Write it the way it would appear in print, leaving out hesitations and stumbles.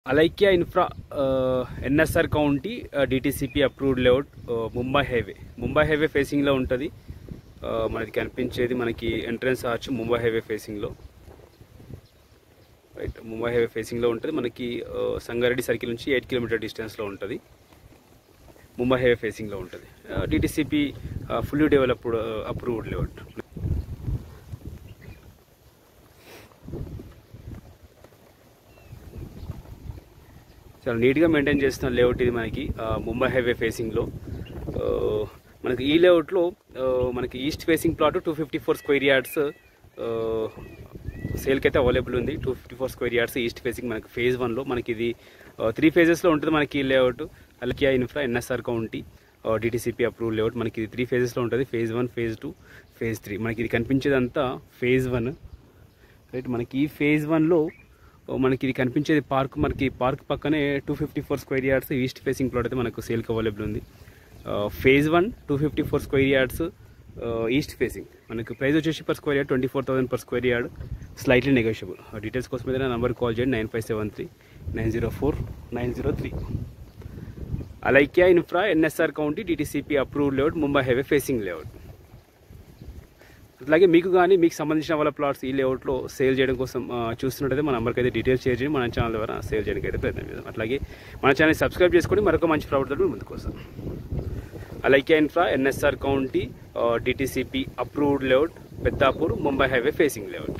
Alaikia Infra NSR County DTCP approved layout Mumbai Highway facing lo untadi మనకి కనిపించేది మనకి entrance arch Mumbai highway facing లో right Mumbai highway facing లో ఉంటది మనకి సంగారెడ్డి సర్కిల్ నుంచి 8 కిలోమీటర్ డిస్టెన్స్ లో ఉంటది ముంబై హైవే ఫేసింగ్ లో ఉంటది DTCP fully developed approved layout చాలా నీట్ గా మెయింటైన్ చేస్తున్న లేఅవుట్ ఇది మనకి ముంబై హైవే ఫేసింగ్ లో మనకి ఈ లేఅవుట్ లో మనకి east facing plot 254 square yards sale కి అయితే అవైలబుల్ ఉంది 254 స్క్వేర్ యార్డ్స్ ఈస్ట్ ఫేసింగ్ మనకి ఫేజ్ 1 లో మనకి ఇది 3 ఫేజెస్ లో ఉంటుంది మనకి ఈ layout Alaikya infra NSR county DTCP approved layout మనకి ఇది 3 ఫేజెస్ లో ఉంటుంది ఫేజ్ 1 ఫేజ్ 2 ఫేజ్ 3 మనకి ఇది కనిపించేదంతా ఫేజ్ 1 రైట్ మనకి ఈ ఫేజ్ 1 లో మనకి ఇది కనిపించేది పార్క్ మనకి పార్క్ పక్కనే 254 square yards east facing plot అయితే మనకు సేల్ కి అవైలబుల్ ఉంది phase 1 254 square yards east facing మనకు ప్రైస్ వచ్చేసి per square yard 24,000 per square yard slightly negotiable details కోసం ఏదైనా నంబర్ కాల్ చేయండి 9573-904-903 Alaikya infra NSR county DTCP approved layout Mumbai highway facing layout అట్లాగే మీకు కానీ మీకు సంబంధించిన వాళ్ళ ప్లాట్స్ ఈ లేఅవుట్లో సేల్ చేయడం కోసం చూస్తున్నట్టయితే మన నెంబర్కి అయితే డీటెయిల్స్ షేర్ చేయండి మన ఛానల్ ద్వారా సేల్ చేయడానికి అయితే ప్రయత్నం చేద్దాం అట్లాగే మన ఛానల్ సబ్స్క్రైబ్ చేసుకొని మరొక మంచి ప్రాపర్టీతో ముందుకు వస్తాం Alaikya infra NSR county DTCP approved layout Peddapur Mumbai highway facing layout